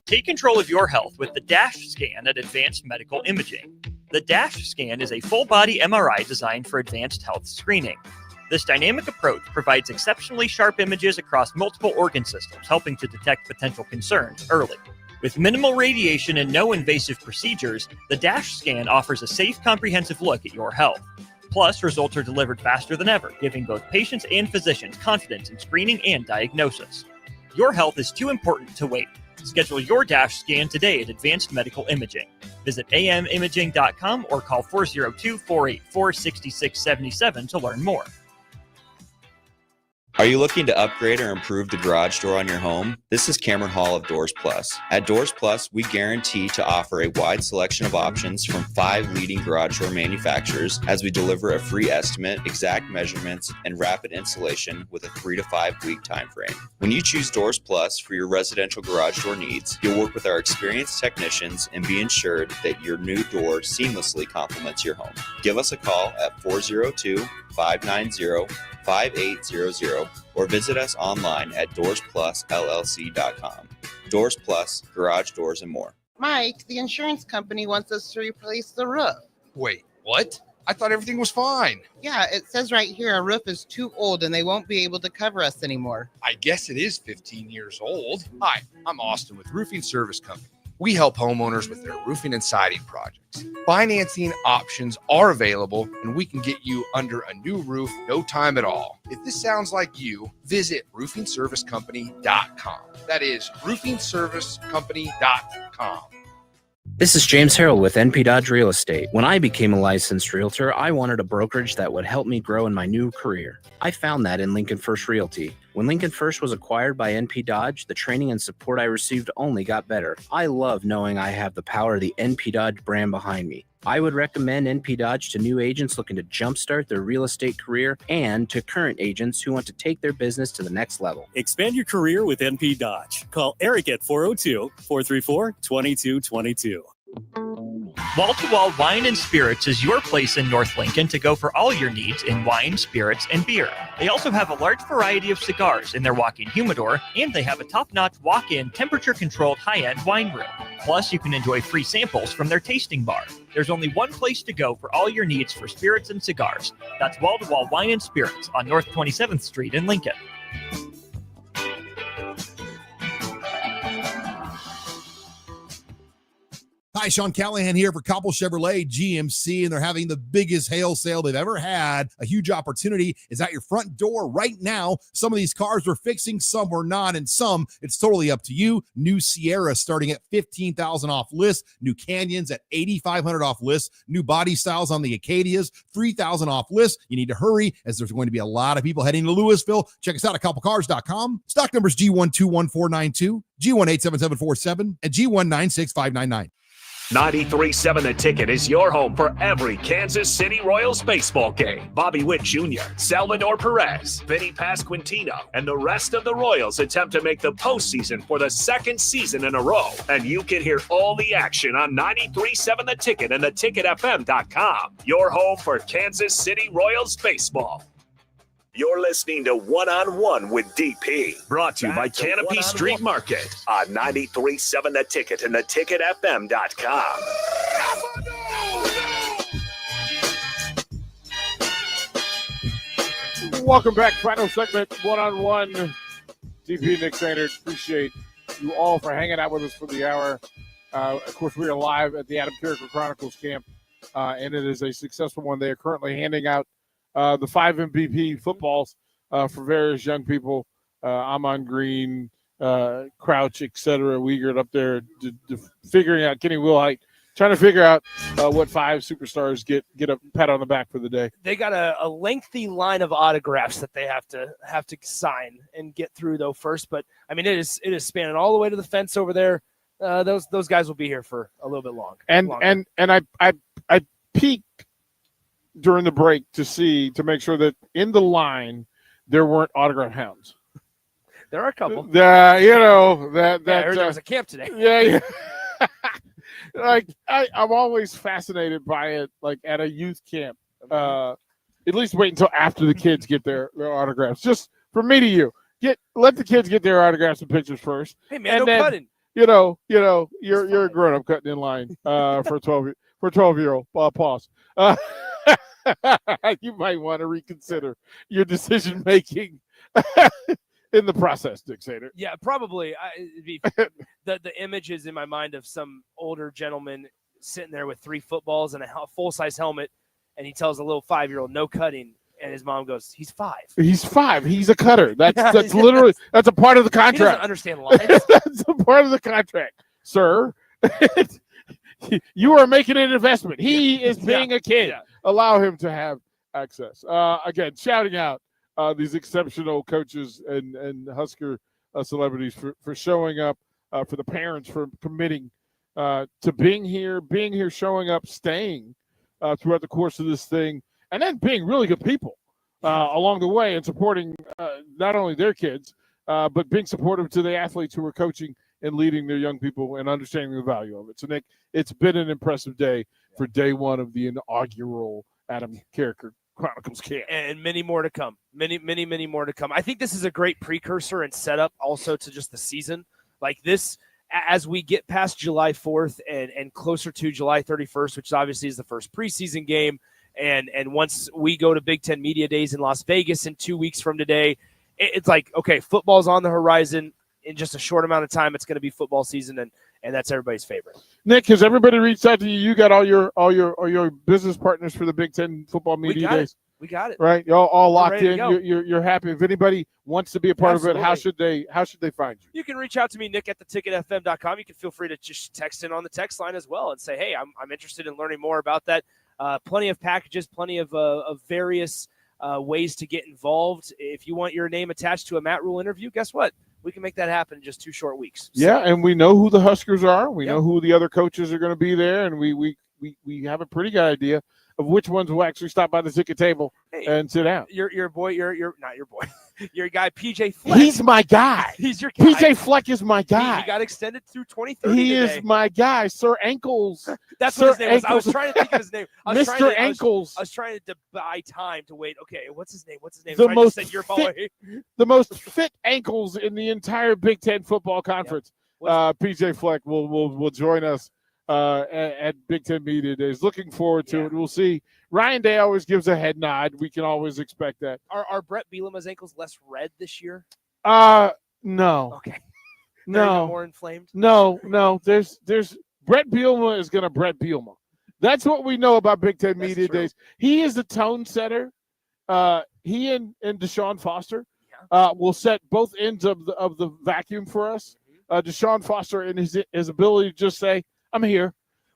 Take control of your health with the DASH scan at Advanced Medical Imaging. The DASH scan is a full-body MRI designed for advanced health screening. This dynamic approach provides exceptionally sharp images across multiple organ systems, helping to detect potential concerns early. With minimal radiation and no invasive procedures, the DASH scan offers a safe, comprehensive look at your health. Plus, results are delivered faster than ever, giving both patients and physicians confidence in screening and diagnosis. Your health is too important to wait. Schedule your DASH scan today at Advanced Medical Imaging. Visit amimaging.com or call 402-484-6677 to learn more. Are you looking to upgrade or improve the garage door on your home? This is Cameron Hall of Doors Plus. At Doors Plus, we guarantee to offer a wide selection of options from 5 leading garage door manufacturers as we deliver a free estimate, exact measurements, and rapid installation with a 3 to 5 week time frame. When you choose Doors Plus for your residential garage door needs, you'll work with our experienced technicians and be ensured that your new door seamlessly complements your home. Give us a call at 402-590-5800 or visit us online at doorsplusllc.com. Doors Plus, garage doors and more. Mike, the insurance company wants us to replace the roof. Wait, what? I thought everything was fine. Yeah, it says right here our roof is too old and they won't be able to cover us anymore. I guess it is 15 years old. Hi, I'm Austin with Roofing Service Company. We help homeowners with their roofing and siding projects. Financing options are available, and we can get you under a new roof no time at all. If this sounds like you, visit roofingservicecompany.com. That is roofingservicecompany.com. This is James Harrell with NP Dodge Real Estate. When I became a licensed realtor, I wanted a brokerage that would help me grow in my new career. I found that in Lincoln First Realty. When Lincoln First was acquired by NP Dodge, the training and support I received only got better. I love knowing I have the power of the NP Dodge brand behind me. I would recommend NP Dodge to new agents looking to jumpstart their real estate career and to current agents who want to take their business to the next level. Expand your career with NP Dodge. Call Eric at 402-434-2222. Wall to Wall Wine and Spirits is your place in North Lincoln to go for all your needs in wine, spirits, and beer. They also have a large variety of cigars in their walk-in humidor, and they have a top-notch walk-in temperature-controlled high-end wine room. Plus, you can enjoy free samples from their tasting bar. There's only one place to go for all your needs for spirits and cigars. That's Wall to Wall Wine and Spirits on North 27th Street in Lincoln. Hi, Sean Callahan here for Copple Chevrolet GMC, and they're having the biggest hail sale they've ever had. A huge opportunity is at your front door right now. Some of these cars we're fixing, some we're not, and some it's totally up to you. New Sierra starting at $15,000 off list. New Canyons at $8,500 off list. New body styles on the Acadias, $3,000 off list. You need to hurry as there's going to be a lot of people heading to Louisville. Check us out at copplecars.com. Stock numbers G121492, G187747, and G196599. 93.7 The Ticket is your home for every Kansas City Royals baseball game. Bobby Witt Jr., Salvador Perez, Vinny Pasquantino, and the rest of the Royals attempt to make the postseason for the second season in a row. And you can hear all the action on 93.7 The Ticket and theticketfm.com. Your home for Kansas City Royals baseball. You're listening to One-on-One with DP, brought to you by Canopy Street Market on 93.7 The Ticket and theticketfm.com. Welcome back. Final segment, One-on-One. DP, Nick Sanders, appreciate you all for hanging out with us for the hour. Of course, we are live at the Adam Carriker Chronicles camp, and it is a successful one. They are currently handing out the 5 MVP footballs for various young people. Amon Green, Crouch, etc. Wiegert up there figuring out Kenny Wilhite, trying to figure out what 5 superstars get a pat on the back for the day. They got a lengthy line of autographs that they have to sign and get through though first. But I mean, it is spanning all the way to the fence over there. Those guys will be here for a little bit longer. And I peeked during the break to make sure that in the line there weren't autograph hounds. There are a couple. There was a camp today. Yeah. Like I'm always fascinated by it. Like at a youth camp, at least wait until after the kids get their autographs. Just from me to you, let the kids get their autographs and pictures first. Hey man, no cutting. You're a grown up cutting in line for a 12-year-old. Pause. You might want to reconsider your decision making in the process, Dick Sater. Yeah, probably. The image is in my mind of some older gentleman sitting there with 3 footballs and a full-size helmet and he tells a little 5-year-old no cutting, and his mom goes, "He's 5." He's 5. He's a cutter. That's literally that's a part of the He doesn't contract. understand life. That's a part of the contract, sir. You are making an investment. He is being a kid. Yeah. Allow him to have access. Again, shouting out these exceptional coaches and Husker celebrities for showing up, for the parents for committing to being here, showing up, staying throughout the course of this thing, and then being really good people along the way and supporting not only their kids, but being supportive to the athletes who are coaching and leading their young people and understanding the value of it. So, Nick, it's been an impressive day for day one of the inaugural Adam Carriker Chronicles camp. And many more to come. Many more to come. I think this is a great precursor and setup also to just the season. Like this, as we get past July 4th and closer to July 31st, which obviously is the first preseason game, and once we go to Big Ten Media Days in Las Vegas in 2 weeks from today, it's like, okay, football's on the horizon. In just a short amount of time, it's going to be football season, and that's everybody's favorite. Nick, has everybody reached out to you? You got all your business partners for the Big Ten Football Media Days? We got it. Right, y'all all locked ready to in. go. You're happy. If anybody wants to be a part of it, how should Absolutely. they find you? You can reach out to me, Nick, at theticketfm.com. You can feel free to just text in on the text line as well and say, hey, I'm interested in learning more about that. Plenty of packages, plenty of various ways to get involved. If you want your name attached to a Matt Rule interview, guess what? We can make that happen in just 2 short weeks. Yeah, and we know who the Huskers are. We know who the other coaches are going to be there, and we have a pretty good idea of which ones will actually stop by the ticket table and sit down. Your boy, you're not your boy. Your guy, PJ Fleck. He's my guy. He's your guy. PJ Fleck is my guy. He got extended through 2030 He today. is my guy, Sir Ankles. That's Sir what his name was. I was Ankles. trying to think of his name. Mr. Ankles. I was trying to buy time to wait. Okay, what's his name? The So I just most said your boy. the most fit ankles in the entire Big Ten football conference. PJ Fleck will join us at Big Ten Media Days. Looking forward to it. We'll see. Ryan Day always gives a head nod. We can always expect that. Are Brett Bielema's ankles less red this year? No. Okay. No. They're even more inflamed? No. There's Brett Bielema is going to Brett Bielema. That's what we know about Big Ten Media Days. He is the tone setter. He and Deshaun Foster will set both ends of the vacuum for us. Deshaun Foster and his ability to just say, I'm here.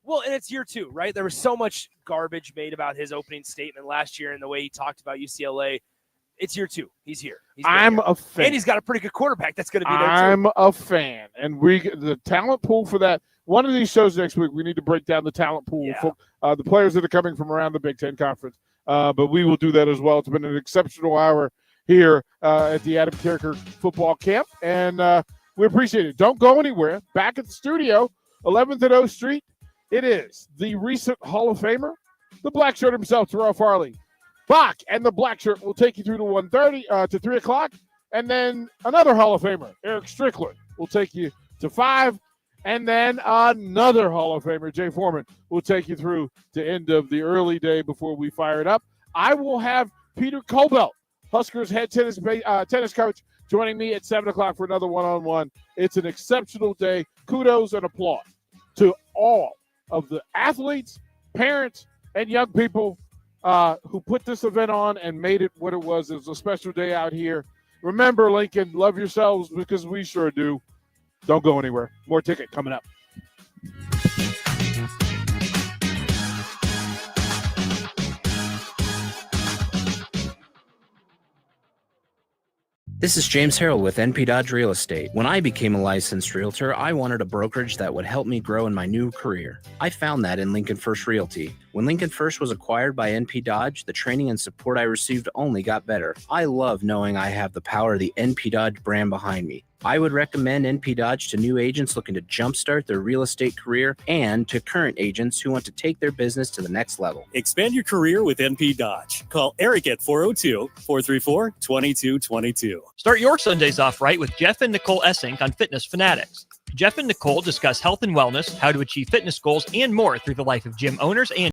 Well, and it's year 2, right? There was so much garbage made about his opening statement last year and the way he talked about UCLA. It's year 2. He's here. I'm a fan. And he's got a pretty good quarterback that's going to be there, too. I'm a fan. And the talent pool for that. One of these shows next week, we need to break down the talent pool for the players that are coming from around the Big Ten Conference. But we will do that as well. It's been an exceptional hour here at the Adam Carriker football camp. And we appreciate it. Don't go anywhere. Back at the studio, 11th and O Street. It is the recent Hall of Famer, the black shirt himself, Terrell Farley. Bach and the black shirt will take you through to 1:30 to 3 o'clock. And then another Hall of Famer, Eric Strickland, will take you to 5. And then another Hall of Famer, Jay Foreman, will take you through to end of the early day before we fire it up. I will have Peter Cobelt, Huskers head tennis coach, joining me at 7 o'clock for another one-on-one. It's an exceptional day. Kudos and applause to all of the athletes, parents, and young people who put this event on and made it what it was. It was a special day out here. Remember, Lincoln, love yourselves because we sure do. Don't go anywhere. More ticket coming up. This is James Harrell with NP Dodge Real Estate. When I became a licensed realtor, I wanted a brokerage that would help me grow in my new career. I found that in Lincoln First Realty. When Lincoln First was acquired by NP Dodge, the training and support I received only got better. I love knowing I have the power of the NP Dodge brand behind me. I would recommend NP Dodge to new agents looking to jumpstart their real estate career and to current agents who want to take their business to the next level. Expand your career with NP Dodge. Call Eric at 402-434-2222. Start your Sundays off right with Jeff and Nicole Essink on Fitness Fanatics. Jeff and Nicole discuss health and wellness, how to achieve fitness goals, and more through the life of gym owners and